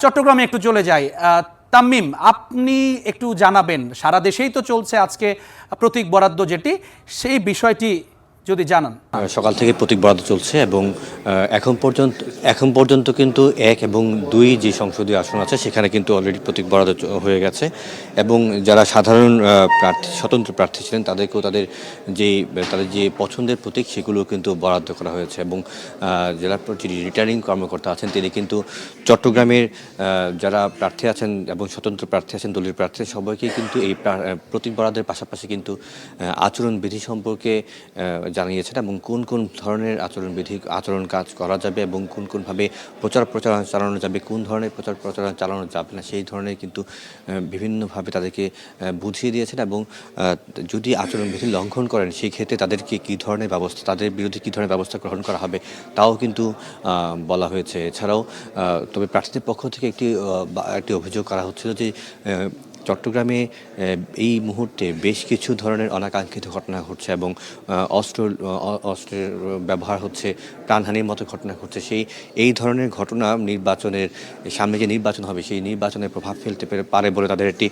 চট্টগ্রামে একটু চলে যাই। তামিম, আপনি একটু জানাবেন, সারা দেশেই তো চলছে আজকে প্রতীক বরাদ্দ যেটি, সেই বিষয়টি যদি জানান। সকাল থেকে প্রতীক বরাদ্দ চলছে এবং এখন পর্যন্ত কিন্তু ১ এবং ২ যে সংসদীয় আসন আছে সেখানে কিন্তু অলরেডি প্রতীক বরাদ্দ হয়ে গেছে এবং যারা সাধারণ প্রার্থী, স্বতন্ত্র প্রার্থী ছিলেন তাদেরকেও তাদের যে পছন্দের প্রতীক সেগুলো কিন্তু বরাদ্দ করা হয়েছে এবং জেলা যিনি রিটার্নিং কর্মকর্তা আছেন তিনি কিন্তু চট্টগ্রামের যারা প্রার্থী আছেন এবং স্বতন্ত্র প্রার্থী আছেন, দলীয় প্রার্থী সবাইকেই কিন্তু এই প্রতীক বরাদ্দের পাশাপাশি কিন্তু আচরণবিধি সম্পর্কে জানিয়েছেন এবং কোন কোন ধরনের আচরণ কাজ করা যাবে এবং কোনভাবে প্রচারণা চালানো যাবে, কোন ধরনের প্রচারণা চালানো যাবে না সেই ধরনের কিন্তু বিভিন্নভাবে তাদেরকে বুঝিয়ে দিয়েছেন এবং যদি আচরণবিধি লঙ্ঘন করেন সেই ক্ষেত্রে তাদেরকে তাদের বিরুদ্ধে কী ধরনের ব্যবস্থা গ্রহণ করা হবে তাও কিন্তু বলা হয়েছে। এছাড়াও তবে প্রার্থীদের পক্ষ থেকে একটি অভিযোগ করা হচ্ছিল যে চট্টগ্রামে এই মুহূর্তে বেশ কিছু ধরনের অনাকাঙ্ক্ষিত ঘটনা ঘটছে এবং অস্ত্রের ব্যবহার হচ্ছে, প্রাণহানির মতো ঘটনা ঘটছে। এই ধরনের ঘটনা সামনে যে নির্বাচন হবে সেই নির্বাচনে প্রভাব ফেলতে পারে বলে তাদের একটি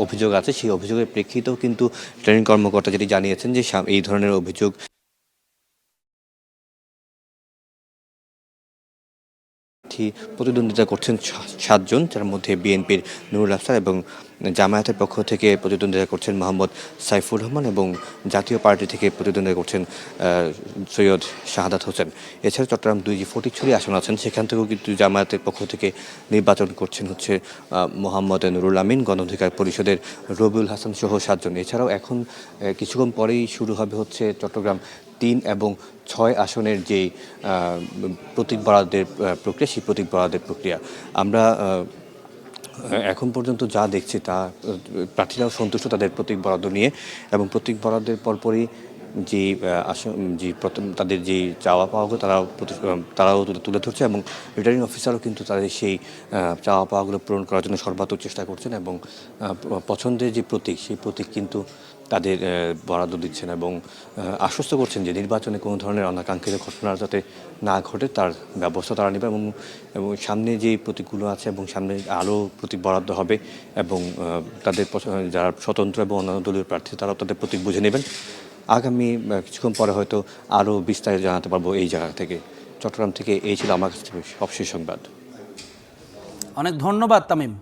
অভিযোগ আছে। সেই অভিযোগের প্রেক্ষিতেও কিন্তু রিটার্নিং কর্মকর্তা যেটি জানিয়েছেন যে এই ধরনের অভিযোগ প্রতিদ্বন্দ্বিতা করছেন ৭ জন, যার মধ্যে বিএনপির নুরুল আফসার এবং জামায়াতের পক্ষ থেকে প্রতিদ্বন্দ্বিতা করছেন মোহাম্মদ সাইফুর রহমান এবং জাতীয় পার্টি থেকে প্রতিদ্বন্দ্বিতা করছেন সৈয়দ শাহাদাত হোসেন। এছাড়া চট্টগ্রাম ২ যে ফটিকছড়ি আসন আছেন সেখান থেকেও কিন্তু জামায়াতের পক্ষ থেকে নির্বাচন করছেন মোহাম্মদ নুরুল আমিন, গণ অধিকার পরিষদের রবিউল হাসান সহ ৭ জন। এছাড়াও এখন কিছুক্ষণ পরেই শুরু হবে চট্টগ্রাম ৩ এবং ৬ আসনের যে প্রতীক বরাদ্দের প্রক্রিয়া, সেই প্রতীক বরাদ্দের প্রক্রিয়া আমরা এখন পর্যন্ত যা দেখছি তা প্রার্থীরাও সন্তুষ্ট তাদের প্রতীক বরাদ্দ নিয়ে এবং প্রতীক বরাদ্দের পরপরই তাদের যে চাওয়া পাওয়াগুলো তারাও তুলে ধরছে এবং রিটার্নিং অফিসারও কিন্তু তাদের সেই চাওয়া পাওয়াগুলো পূরণ করার জন্য সর্বাত্মক চেষ্টা করছেন এবং পছন্দের যে প্রতীক সেই প্রতীক কিন্তু তাদের বরাদ্দ দিচ্ছেন এবং আশ্বস্ত করছেন যে নির্বাচনে কোনো ধরনের অনাকাঙ্ক্ষিত ঘটনা যাতে না ঘটে তার ব্যবস্থা তারা নেবে এবং সামনে যে প্রতীকগুলো আছে এবং সামনে আরও প্রতীক বরাদ্দ হবে এবং তাদের যারা স্বতন্ত্র এবং অন্যান্য দলীয় প্রার্থী তারাও তাদের প্রতীক বুঝে নেবেন। আগামী কিছুক্ষণ পরে হয়তো আরও বিস্তারিত জানাতে পারবো এই জায়গা থেকে। চট্টগ্রাম থেকে এই ছিল আমার কাছে সবশেষ সংবাদ। অনেক ধন্যবাদ তামিম।